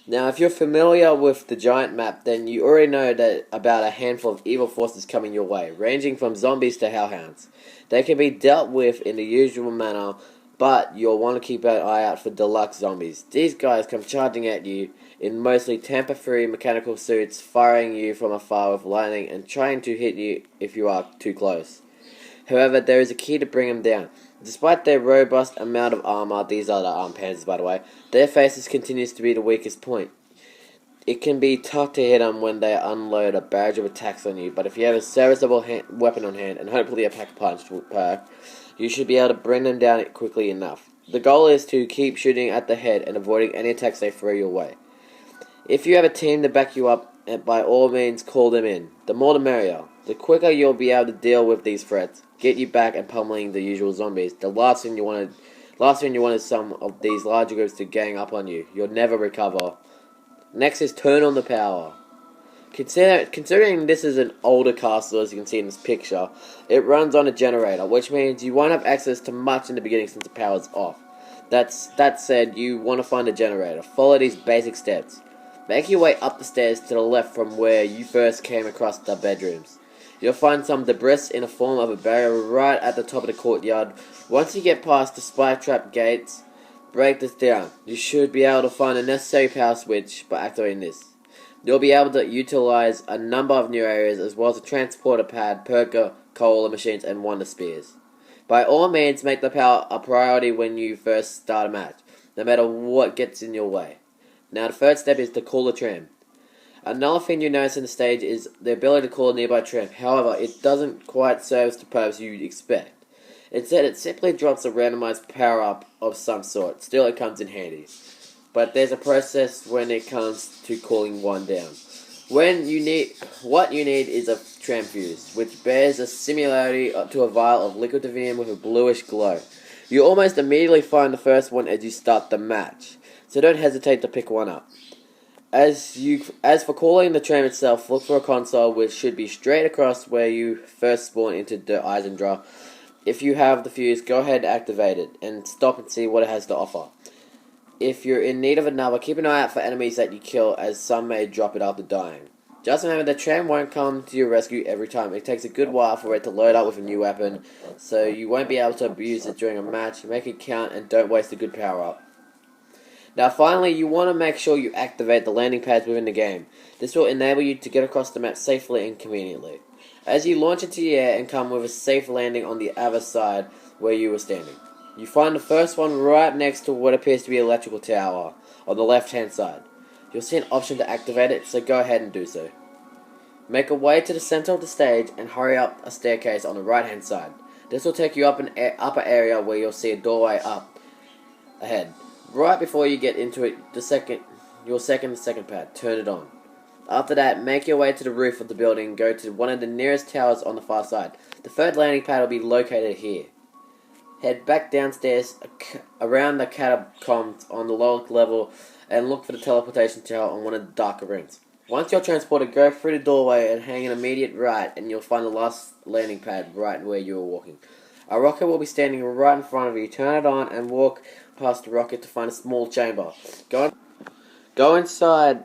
Now, if you're familiar with the giant map, then you already know that about a handful of evil forces coming your way, ranging from zombies to hellhounds. They can be dealt with in the usual manner, but you'll want to keep an eye out for deluxe zombies. These guys come charging at you in mostly tamper-free mechanical suits, firing you from afar with lightning and trying to hit you if you are too close. However, there is a key to bring them down. Despite their robust amount of armor, these are the arm panzers by the way, their faces continues to be the weakest point. It can be tough to hit them when they unload a barrage of attacks on you, but if you have a serviceable weapon on hand and hopefully a pack-a-punch perk, you should be able to bring them down quickly enough. The goal is to keep shooting at the head and avoiding any attacks they throw your way. If you have a team to back you up, by all means call them in. The more the merrier. The quicker you'll be able to deal with these threats, get you back and pummeling the usual zombies. The last thing you want is some of these larger groups to gang up on you. You'll never recover. Next is turn on the power. Considering this is an older castle, as you can see in this picture, it runs on a generator, which means you won't have access to much in the beginning since the power's off. That said, you want to find a generator. Follow these basic steps. Make your way up the stairs to the left from where you first came across the bedrooms. You'll find some debris in the form of a barrier right at the top of the courtyard. Once you get past the spike trap gates, break this down. You should be able to find a necessary power switch by activating this. You'll be able to utilize a number of new areas as well as a transporter pad, perker, cola machines, and wonder spears. By all means, make the power a priority when you first start a match, no matter what gets in your way. Now the third step is to call the tram. Another thing you notice in the stage is the ability to call a nearby tram. However, it doesn't quite serve the purpose you'd expect. Instead, it simply drops a randomized power-up of some sort. Still, it comes in handy. But there's a process when it comes to calling one down. What you need is a tram fuse, which bears a similarity to a vial of liquid divinium with a bluish glow. You almost immediately find the first one as you start the match, so don't hesitate to pick one up. As for calling the tram itself, look for a console which should be straight across where you first spawn into the Eisendra. If you have the fuse, go ahead and activate it, and stop and see what it has to offer. If you're in need of another, keep an eye out for enemies that you kill, as some may drop it after dying. Just remember, the tram won't come to your rescue every time. It takes a good while for it to load up with a new weapon, so you won't be able to abuse it during a match. Make it count and don't waste a good power-up. Now finally, you want to make sure you activate the landing pads within the game. This will enable you to get across the map safely and conveniently. As you launch into the air and come with a safe landing on the other side where you were standing. You find the first one right next to what appears to be an electrical tower on the left hand side. You'll see an option to activate it, so go ahead and do so. Make a way to the center of the stage and hurry up a staircase on the right hand side. This will take you up an upper area where you'll see a doorway up ahead. Right before you get into it, your second pad, turn it on. After that, make your way to the roof of the building and go to one of the nearest towers on the far side. The third landing pad will be located here. Head back downstairs around the catacombs on the lower level and look for the teleportation tower on one of the darker rooms. Once you're transported, go through the doorway and hang an immediate right, and you'll find the last landing pad right where you were walking. A rocket will be standing right in front of you. Turn it on and walk past the rocket to find a small chamber. Go inside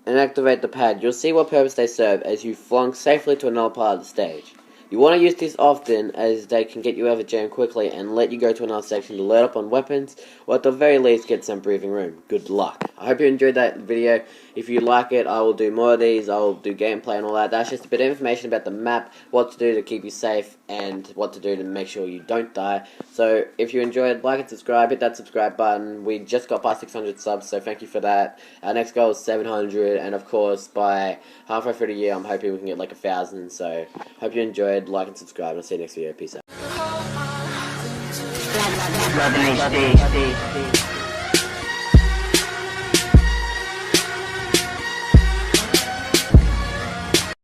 and activate the pad. You'll see what purpose they serve as you flung safely to another part of the stage. You want to use these often, as they can get you out of a jam quickly and let you go to another section to load up on weapons, or at the very least get some breathing room. Good luck. I hope you enjoyed that video. If you like it, I will do more of these. I will do gameplay and all that. That's just a bit of information about the map, what to do to keep you safe, and what to do to make sure you don't die. So if you enjoyed, like and subscribe. Hit that subscribe button. We just got past 600 subs, so thank you for that. Our next goal is 700, and of course by halfway through the year I'm hoping we can get like 1,000. So hope you enjoyed. Like and subscribe, and I'll see you next video. Peace out.